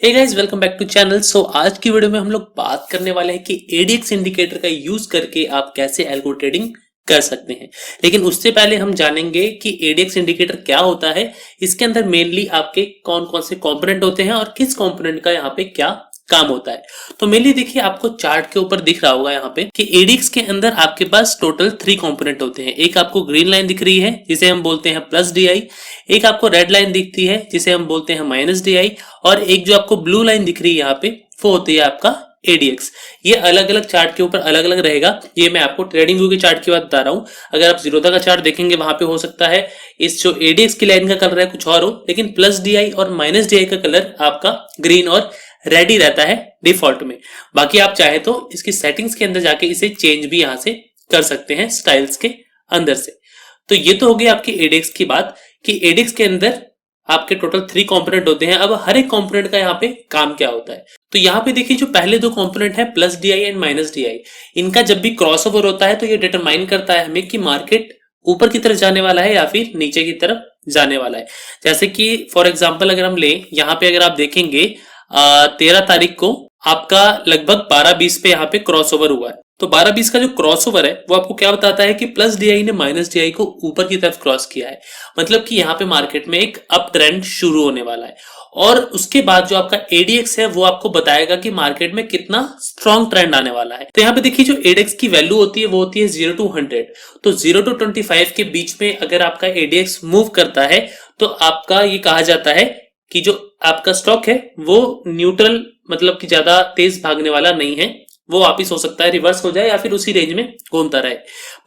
Hey guys, welcome back to channel. आज की video में हम लोग बात करने वाले हैं कि एडीएक्स इंडिकेटर का यूज करके आप कैसे एल्गो ट्रेडिंग कर सकते हैं। लेकिन उससे पहले हम जानेंगे कि एडीएक्स इंडिकेटर क्या होता है, इसके अंदर मेनली आपके कौन कौन से कंपोनेंट होते हैं और किस कंपोनेंट का यहाँ पे क्या काम होता है। तो मेनली देखिए, आपको चार्ट के ऊपर दिख रहा होगा यहाँ पे कि एडीएक्स के अंदर आपके पास टोटल 3 कंपोनेंट होते हैं। एक आपको ग्रीन लाइन दिख रही है जिसे हम बोलते हैं प्लस डीआई, एक आपको रेड लाइन दिखती है जिसे हम बोलते हैं माइनस डीआई, और एक जो आपको ब्लू लाइन दिख रही है यहाँ पे वो होती है आपका एडीएक्स। ये अलग अलग चार्ट के ऊपर अलग अलग रहेगा। ये मैं आपको ट्रेडिंग व्यू के चार्ट की बात बता रहा हूँ। अगर आप जीरोधा का चार्ट देखेंगे वहां पे हो सकता है इस जो एडीएक्स की लाइन का कलर है कुछ और हो, लेकिन प्लस डीआई और माइनस डीआई का कलर आपका ग्रीन और रेड ही रहता है डिफॉल्ट में। बाकी आप चाहे तो इसकी सेटिंग्स के अंदर जाके इसे चेंज भी यहां से कर सकते हैं स्टाइल्स के अंदर से। तो ये तो हो गई आपकी एडीएक्स की बात कि एडीएक्स के अंदर आपके टोटल 3 कंपोनेंट होते हैं। अब हर एक कंपोनेंट का यहाँ पे काम क्या होता है, तो यहाँ पे देखिए जो पहले 2 कंपोनेंट है plus DI and minus DI, इनका जब भी क्रॉसओवर होता है तो ये डिटरमाइन करता है हमें कि मार्केट ऊपर की तरफ जाने वाला है या फिर नीचे की तरफ जाने वाला है। जैसे कि फॉर एग्जाम्पल अगर हम ले, यहाँ पे अगर आप देखेंगे 13 तारीख को आपका लगभग 12:20 पे यहाँ पे क्रॉसओवर हुआ है। तो 12:20 का जो क्रॉसओवर है वो आपको क्या बताता है कि प्लस डीआई ने माइनस डीआई को ऊपर की तरफ क्रॉस किया है, मतलब कि यहाँ पे मार्केट में एक अप ट्रेंड शुरू होने वाला है। और उसके बाद जो आपका एडीएक्स है वो आपको बताएगा कि मार्केट में कितना स्ट्रॉन्ग ट्रेंड आने वाला है। तो यहाँ पे देखिए जो एडीएक्स की वैल्यू होती है वो होती है 0 to 100। तो 0 to 25 के बीच में अगर आपका एडीएक्स मूव करता है तो आपका ये कहा जाता है कि जो आपका स्टॉक है वो न्यूट्रल, मतलब कि ज्यादा तेज भागने वाला नहीं है, वो वापिस हो सकता है रिवर्स हो जाए या फिर उसी रेंज में घूमता रहे।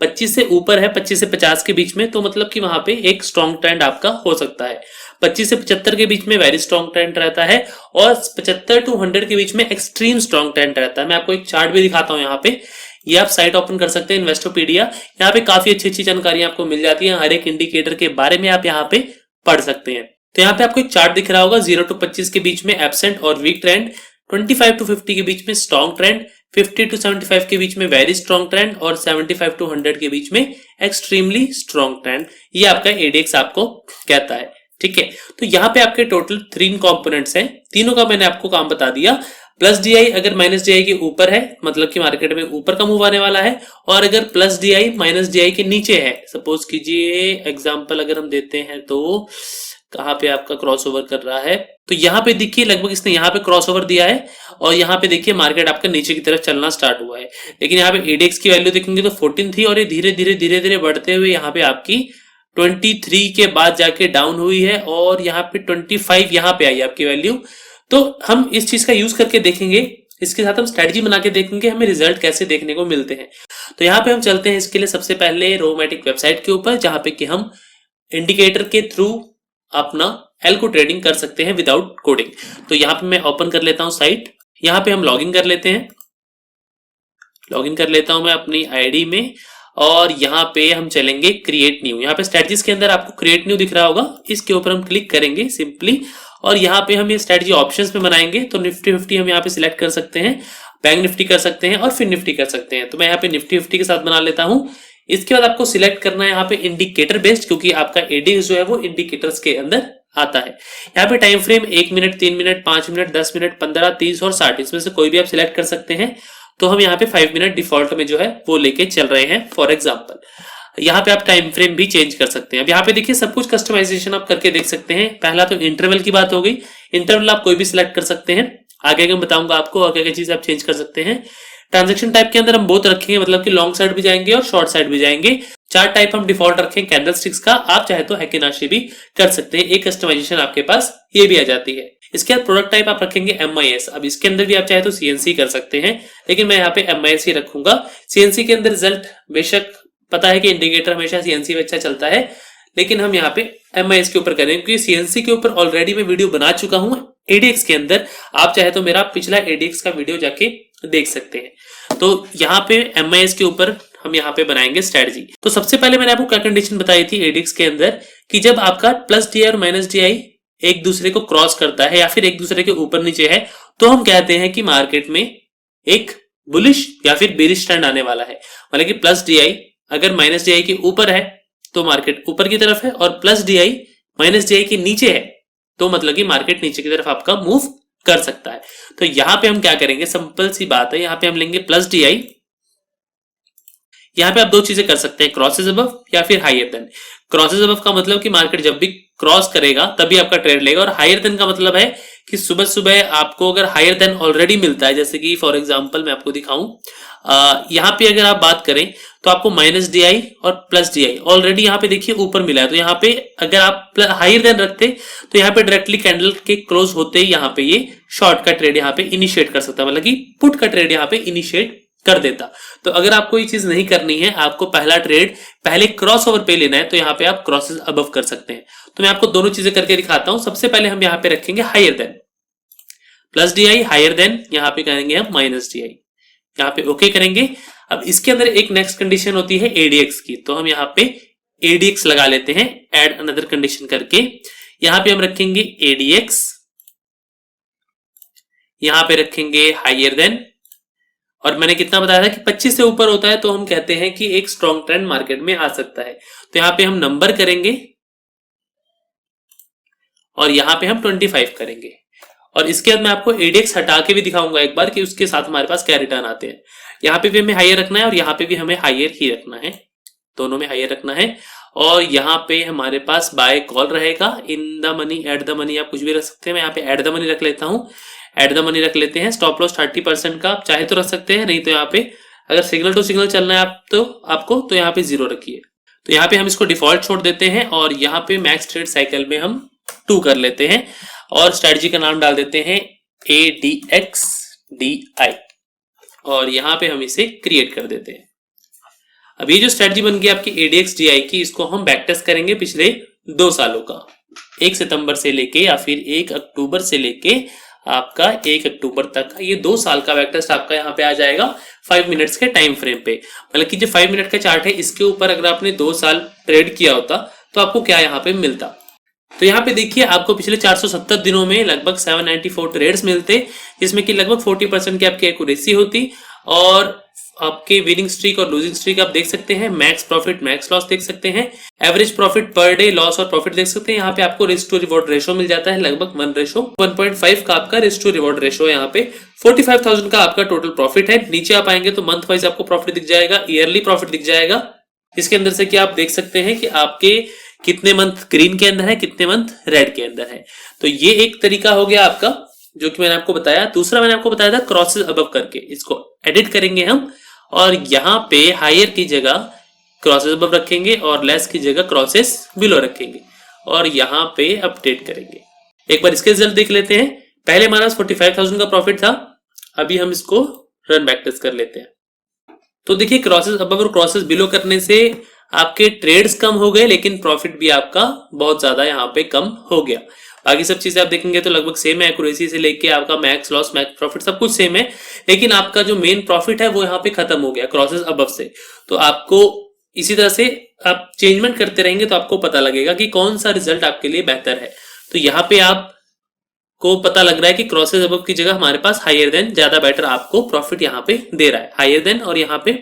25 से ऊपर है 25 से 50 के बीच में, तो मतलब कि वहां पे एक स्ट्रॉन्ग ट्रेंड आपका हो सकता है। 25 से 75 के बीच में वेरी स्ट्रॉन्ग ट्रेंड रहता है और 75 to 100 के बीच में एक्सट्रीम स्ट्रॉन्ग ट्रेंड रहता है। मैं आपको एक चार्ट भी दिखाता हूँ यहाँ पे, ये आप साइट ओपन कर सकते हैं इन्वेस्टोपीडिया। यहाँ पे काफी अच्छी अच्छी जानकारी आपको मिल जाती है, हर एक इंडिकेटर के बारे में आप यहाँ पे पढ़ सकते हैं। तो यहाँ पे आपको एक चार्ट दिख रहा होगा, 0 to 25 के बीच में एब्सेंट और वीक ट्रेंड, 25 to 50 के बीच में स्ट्रॉन्ग ट्रेंड, 50 to 75 के बीच में वेरी स्ट्रॉन्ग ट्रेंड और 75 to 100 के बीच में एक्सट्रीमली स्ट्रॉन्ग ट्रेंड। ये आपका एडीएक्स आपको कहता है, ठीक है। तो यहाँ पे आपके टोटल 3 कंपोनेंट्स हैं, तीनों का मैंने आपको काम बता दिया। प्लस डीआई अगर माइनस डीआई के ऊपर है मतलब कि मार्केट में ऊपर का मूव आने वाला है, और अगर प्लस डीआई माइनस डीआई के नीचे है, सपोज कीजिए एग्जांपल अगर हम देते हैं तो कहाँ पे आपका क्रॉसओवर कर रहा है, तो यहाँ पे देखिए लगभग इसने यहाँ पे क्रॉसओवर दिया है और यहाँ पे देखिए मार्केट आपका नीचे की तरफ चलना स्टार्ट हुआ है। लेकिन यहाँ पे एडीएक्स की वैल्यू देखेंगे तो 14 थी और ये धीरे धीरे बढ़ते हुए यहाँ पे आपकी 23 के बाद जाके डाउन हुई है और यहाँ पे 25 यहाँ पे आई आपकी वैल्यू। तो हम इस चीज का यूज करके देखेंगे, इसके साथ हम स्ट्रेटजी बना के देखेंगे हमें रिजल्ट कैसे देखने को मिलते हैं। तो यहाँ पे हम चलते हैं इसके लिए सबसे पहले रोमैटिक वेबसाइट के ऊपर, जहां पे कि हम इंडिकेटर के थ्रू अपना एल्गो ट्रेडिंग कर सकते हैं विदाउट कोडिंग। तो यहाँ पे मैं ओपन कर लेता हूँ साइट, यहाँ पे हम लॉगिन कर लेते हैं। लॉगिन कर लेता हूं मैं अपनी आईडी में और यहाँ पे हम चलेंगे क्रिएट न्यू। यहाँ पे स्ट्रेटजीज के अंदर आपको क्रिएट न्यू दिख रहा होगा, इसके ऊपर हम क्लिक करेंगे सिंपली और यहाँ पे हम ये स्ट्रेटजी ऑप्शंस में बनाएंगे। तो निफ्टी 50 हम यहाँ पे सिलेक्ट कर सकते हैं, बैंक निफ्टी कर सकते हैं और फिर निफ्टी कर सकते हैं। तो मैं यहाँ पे निफ्टी 50 के साथ बना लेता हूँ। इसके बाद आपको सिलेक्ट करना है यहाँ पे इंडिकेटर बेस्ड, क्योंकि आपका एडीएक्स जो है वो इंडिकेटर्स के अंदर आता है। यहाँ पे time frame 1 minute, 3 minute, 5 minute, 10 minute, 15, 30 और 60, इसमें से कोई भी आप सिलेक्ट कर सकते हैं। तो हम यहाँ पे 5 मिनट डिफॉल्ट में जो है वो लेके चल रहे हैं फॉर एग्जाम्पल। यहाँ पे आप टाइम फ्रेम भी चेंज कर सकते हैं। अब यहाँ पे देखिए सब कुछ कस्टमाइजेशन आप करके देख सकते हैं। पहला तो इंटरवल की बात हो गई, इंटरवल आप कोई भी सिलेक्ट कर सकते हैं, आगे मैं बताऊंगा आपको आगे क्या चीज आप चेंज कर सकते हैं। ट्रांजेक्शन टाइप के अंदर हम बोथ रखेंगे, मतलब कि लॉन्ग साइड भी जाएंगे और शॉर्ट साइड भी जाएंगे। चार्ट टाइप हम डिफॉल्ट रखें कैंडल स्टिक्स का, आप चाहे तो हैकिनाशी भी कर सकते हैं, एक कस्टमाइजेशन आपके पास ये भी आ जाती है। इसके बाद प्रोडक्ट टाइप आप रखेंगे MIS। अब इसके अंदर भी आप चाहे तो CNC कर सकते हैं, लेकिन मैं यहाँ पे MIS ही रखूंगा। CNC के अंदर रिजल्ट बेशक पता है कि इंडिकेटर हमेशा CNC में अच्छा चलता है, लेकिन हम यहाँ पे MIS के ऊपर करेंगे क्योंकि CNC के ऊपर ऑलरेडी मैं वीडियो बना चुका हूँ एडीएक्स के अंदर। आप चाहे तो मेरा पिछला एडीएक्स का वीडियो जाके देख सकते हैं। तो यहाँ पे MIS के ऊपर हम यहाँ पे बनाएंगे स्ट्रेटजी। तो सबसे पहले मैंने आपको क्या कंडीशन बताई थी एडीएक्स के अंदर कि जब आपका प्लस डीआई और माइनस डीआई एक दूसरे को क्रॉस करता है या फिर एक दूसरे के ऊपर नीचे है, तो हम कहते हैं कि मार्केट में एक बुलिश या फिर बेरिश ट्रेंड आने वाला है। मतलब कि प्लस डीआई अगर माइनस डीआई के ऊपर है तो मार्केट ऊपर की तरफ है, और प्लस डीआई माइनस डीआई के नीचे है तो मतलब कि मार्केट नीचे की तरफ आपका मूव कर सकता है। तो यहाँ पे हम क्या करेंगे, सिंपल सी बात है, यहाँ पे हम लेंगे प्लस डी आई। यहाँ पे आप दो चीजें कर सकते हैं, क्रॉसेस अबव या फिर हायर देन। क्रॉसेस अबव का मतलब कि मार्केट जब भी क्रॉस करेगा तभी आपका ट्रेड लेगा, और हायर देन का मतलब है कि सुबह सुबह आपको अगर हायर देन ऑलरेडी मिलता है, जैसे कि फॉर एग्जांपल मैं आपको दिखाऊं, यहाँ पे अगर आप बात करें तो आपको माइनस डी आई और प्लस डी आई ऑलरेडी यहाँ पे देखिए ऊपर मिला है। तो यहाँ पे अगर आप हायर देन रखते तो यहाँ पे डायरेक्टली कैंडल के क्लोज होते ही यहाँ पे ये शॉर्ट का ट्रेड यहाँ पे इनिशिएट कर सकता है, मतलब कि पुट का ट्रेड यहाँ पे इनिशिएट कर देता। तो अगर आपको ये चीज नहीं करनी है, आपको पहला ट्रेड पहले क्रॉस ओवर पे लेना है, तो यहाँ पे आप क्रॉसेस अबव कर सकते हैं। तो मैं आपको दोनों चीजें करके दिखाता हूं। सबसे पहले हम यहाँ पे रखेंगे higher than, plus D I, higher than यहाँ पे करेंगे हम माइनस डी आई, यहाँ पे ओके करेंगे। अब इसके अंदर एक नेक्स्ट कंडीशन होती है एडीएक्स की, तो हम यहाँ पे एडीएक्स लगा लेते हैं, एड अनदर कंडीशन करके। यहाँ पे हम रखेंगे एडीएक्स, यहाँ पे रखेंगे हायर देन, और मैंने कितना बताया था कि 25 से ऊपर होता है तो हम कहते हैं कि एक स्ट्रॉन्ग ट्रेंड मार्केट में आ सकता है। तो यहाँ पे हम नंबर करेंगे और यहाँ पे हम 25 करेंगे, और इसके बाद मैं आपको एडीएक्स हटा के भी दिखाऊंगा एक बार कि उसके साथ हमारे पास क्या रिटर्न आते हैं। यहाँ पे भी हमें हायर रखना है और यहाँ पे भी हमें हायर ही रखना है, दोनों में हायर रखना है। और यहाँ पे हमारे पास बाय कॉल रहेगा, in the money, at the money, आप कुछ भी रख सकते हैं। मैं यहाँ पे एट द मनी रख लेता हूँ, एट द मनी रख लेते हैं। स्टॉप लॉस 30% का आप चाहे तो रख सकते हैं, नहीं तो यहाँ पे अगर सिग्नल टू सिग्नल चलना है आपको तो यहाँ पे 0 रखिए। तो यहाँ पे हम इसको डिफॉल्ट छोड़ देते हैं और यहाँ पे मैक्स ट्रेड साइकिल में हम 2 कर लेते हैं और स्ट्रेटजी का नाम डाल देते हैं ADXDI, और यहाँ पे हम इसे क्रिएट कर देते हैं। अब ये जो स्ट्रेटजी बन गई आपकी ADXDI की, इसको हम बैक टेस्ट करेंगे पिछले 2 सालों का, 1 सितंबर से लेके या फिर 1 अक्टूबर से लेके आपका 1 अक्टूबर तक का ये 2 साल का बैक टेस्ट आपका यहाँ पे आ जाएगा 5 मिनट्स के टाइम फ्रेम पे। मतलब कि जो 5 मिनट का चार्ट है इसके ऊपर अगर आपने 2 साल ट्रेड किया होता तो आपको क्या यहाँ पे मिलता। तो यहाँ पे देखिए आपको पिछले 470 दिनों में लगभग 794 ट्रेड्स मिलते, जिसमें कि लगभग 40% की आपकी एक्यूरेसी होती, और आपके विनिंग स्ट्रीक और लूजिंग स्ट्रीक आप देख सकते हैं, मैक्स प्रॉफिट मैक्स लॉस देख सकते हैं, average profit per day, loss और प्रॉफिट देख सकते हैं। यहाँ पे आपको रिस्क टू रिवॉर्ड रेशो मिल जाता है, लगभग 1:1.5 का आपका रिस्क टू रिवॉर्ड रेशो है। यहाँ पे 45,000 का आपका टोटल प्रॉफिट है। नीचे आप आएंगे तो मंथ वाइज आपको प्रॉफिट दिख जाएगा, ईयरली प्रॉफिट दिख जाएगा। इसके अंदर से क्या आप देख सकते हैं कि आपके कितने मंथ ग्रीन के अंदर है, कितने मंथ रेड के अंदर है। तो ये एक तरीका हो गया आपका जो कि मैंने आपको बताया। दूसरा मैंने आपको बताया था क्रॉसेस अबव करके, इसको एडिट करेंगे हम और यहाँ पे हायर की जगह क्रॉसेस अबव रखेंगे और लेस की जगह क्रॉसेस बिलो रखेंगे और यहाँ पे अपडेट करेंगे। एक बार इसके रिजल्ट देख लेते हैं। पहले हमारा 45,000 का प्रॉफिट था, अभी हम इसको रन बैक टेस्ट कर लेते हैं। तो देखिए क्रॉसेस अबव और क्रॉसेस बिलो करने से आपके ट्रेड्स कम हो गए, लेकिन प्रॉफिट भी आपका बहुत ज्यादा यहाँ पे कम हो गया। बाकी सब चीजें आप देखेंगे तो लगभग सेम है, एक्यूरेसी से लेके आपका मैक्स लॉस मैक्स प्रॉफिट सब कुछ सेम है, लेकिन आपका जो मेन प्रॉफिट है वो यहाँ पे खत्म हो गया क्रॉसेस अबव से। तो आपको इसी तरह से आप चेंजमेंट करते रहेंगे तो आपको पता लगेगा कि कौन सा रिजल्ट आपके लिए बेहतर है। तो यहाँ पे आप को पता लग रहा है कि क्रॉसेस अबव की जगह हमारे पास हायर देन ज्यादा बेटर आपको प्रॉफिट यहाँ पे दे रहा है, हायर देन और यहाँ पे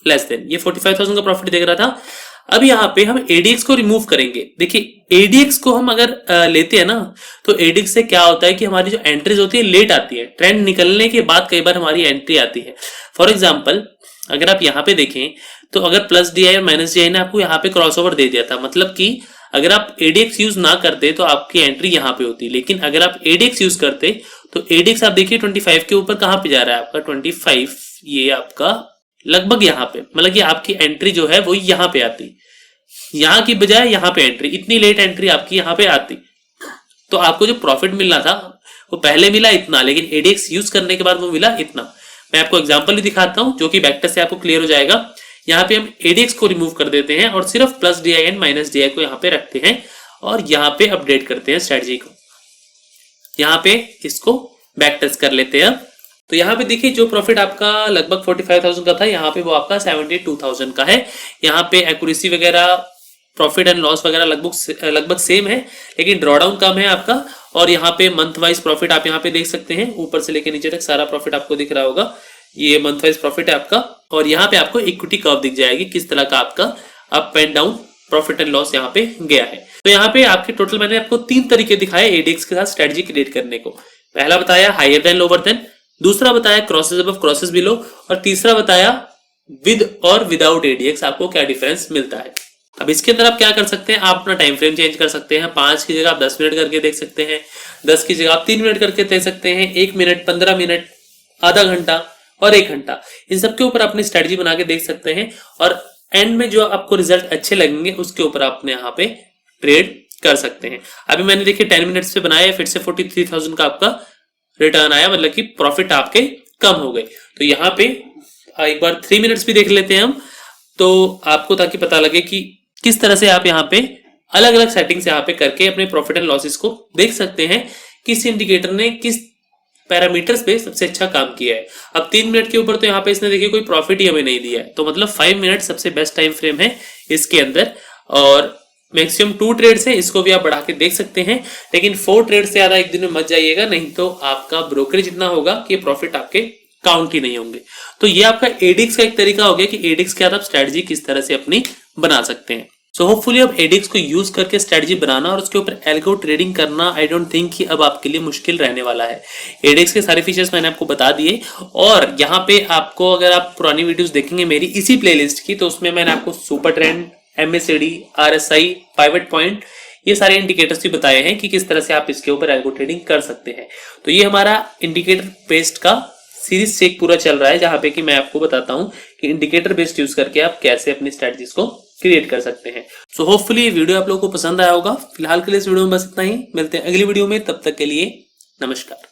लेस देन। ये 45,000 का प्रॉफिट देख रहा था। अब यहाँ पे हम एडीएक्स को रिमूव करेंगे। देखिए एडीएक्स को हम अगर लेते हैं ना तो एडीएक्स से क्या होता है कि हमारी जो एंट्रीज होती है लेट आती है, ट्रेंड निकलने के बाद कई बार हमारी एंट्री आती है। फॉर एग्जाम्पल अगर आप यहाँ पे देखें तो अगर प्लस डी आई और माइनस डी आई ने आपको यहाँ पे क्रॉसओवर दे दिया था, मतलब कि अगर आप एडीएक्स यूज ना करते तो आपकी एंट्री यहाँ पे होती, लेकिन अगर आप एडीएक्स यूज करते तो एडीएक्स आप देखिए 25 के ऊपर कहाँ पे जा रहा है आपका 25, ये आपका लगभग यहाँ पे, मतलब कि आपकी एंट्री जो है वो यहाँ पे आती, यहाँ की बजाय यहाँ पे एंट्री, इतनी लेट एंट्री आपकी यहाँ पे आती। तो आपको जो प्रॉफिट मिलना था वो पहले मिला इतना, लेकिन एडीएक्स यूज करने के बाद वो मिला इतना। मैं आपको एग्जांपल भी दिखाता हूं जो कि बैकटेस्ट से आपको क्लियर हो जाएगा। यहाँ पे हम एडीएक्स को रिमूव कर देते हैं और सिर्फ plus D I and minus D I को यहाँ पे रखते हैं और यहाँ पे अपडेट करते हैं स्ट्रेटजी को। यहाँ पे इसको बैकटेस्ट कर लेते हैं। तो यहाँ पे देखिए जो प्रॉफिट आपका लगभग 45,000 का था, यहाँ पे वो आपका 72,000 का है। यहाँ पे एक्यूरेसी वगैरह प्रॉफिट एंड लॉस वगैरह लगभग सेम है, लेकिन ड्रॉडाउन कम है आपका। और यहाँ पे मंथ वाइज प्रॉफिट आप यहाँ पे देख सकते हैं, ऊपर से लेके नीचे तक सारा प्रॉफिट आपको दिख रहा होगा। ये मंथ वाइज प्रॉफिट है आपका। और यहाँ पे आपको इक्विटी कर्व दिख जाएगी किस तरह का आपका up and down profit and loss यहाँ पे गया है। तो यहाँ पे आपके टोटल मैंने आपको 3 तरीके दिखाए एडीएक्स के साथ स्ट्रेटजी क्रिएट करने को। पहला बताया हायर देन लोअर देन, दूसरा बताया क्रॉसेस अबव क्रॉसेस बिलो, और तीसरा बताया विद और विदाउट एडीएक्स आपको क्या डिफरेंस मिलता है। अब इसके अंदर आप क्या कर सकते हैं, आप अपना टाइम फ्रेम चेंज कर सकते हैं। 5 की जगह आप 10 मिनट करके देख सकते हैं, 10 की जगह आप 3 मिनट करके देख सकते हैं, 1 मिनट, 15 मिनट, आधा घंटा और 1 घंटा, इन सब के ऊपर अपनी स्ट्रेटजी बना के देख सकते हैं। और एंड में जो आपको रिजल्ट अच्छे लगेंगे उसके ऊपर आप अपने यहाँ पे ट्रेड कर सकते हैं। अभी मैंने देखिए 10 मिनट्स पे बनाया, फिर से 43,000 का आपका रिटर्न आया, मतलब कि प्रॉफिट आपके कम हो गए। तो यहाँ पे एक बार 3 मिनट्स भी देख लेते हैं हम, तो आपको ताकि पता लगे कि किस तरह से आप यहाँ पे अलग अलग सेटिंग्स यहाँ पे करके अपने प्रॉफिट एंड लॉसेस को देख सकते हैं, किस इंडिकेटर ने किस पैरामीटर्स पे सबसे अच्छा काम किया है। अब 3 मिनट के ऊपर तो यहाँ पे इसने देखिए कोई प्रॉफिट ही हमें नहीं दिया है, तो मतलब 5 मिनट सबसे बेस्ट टाइम फ्रेम है इसके अंदर, और मैक्सिमम 2 ट्रेड्स है, इसको भी आप बढ़ा के देख सकते हैं। लेकिन 4 ट्रेड से ज्यादा एक दिन में मत जाइएगा, नहीं तो आपका ब्रोकरेज इतना होगा कि प्रॉफिट आपके काउंट ही नहीं होंगे। तो ये आपका एडीएक्स का एक तरीका हो गया कि एडीएक्स के साथ आप स्ट्रेटजी किस तरह से अपनी बना सकते हैं। सो होपफुली अब एडीएक्स को यूज करके स्ट्रेटजी बनाना और उसके ऊपर एल्गो ट्रेडिंग करना, आई डोंट थिंक कि अब आपके लिए मुश्किल रहने वाला है। एडीएक्स के सारे फीचर्स मैंने आपको बता दिए, और यहाँ पे आपको अगर आप पुरानी वीडियोस देखेंगे मेरी इसी प्लेलिस्ट की, तो उसमें मैंने आपको super trend, MSCD, RSI, pivot point, ये सारे इंडिकेटर्स भी बताए हैं कि किस तरह से आप इसके ऊपर एल्गो ट्रेडिंग कर सकते हैं। तो ये हमारा इंडिकेटर बेस्ड का सीरीज चेक पूरा चल रहा है, जहां पे कि मैं आपको बताता हूं कि इंडिकेटर बेस्ड यूज करके आप कैसे अपनी स्ट्रेटजीज को क्रिएट कर सकते हैं। सो होपफुली ये वीडियो आप लोगों को पसंद आया होगा। फिलहाल के लिए इस वीडियो में बस इतना ही, मिलते हैं अगली वीडियो में, तब तक के लिए नमस्कार।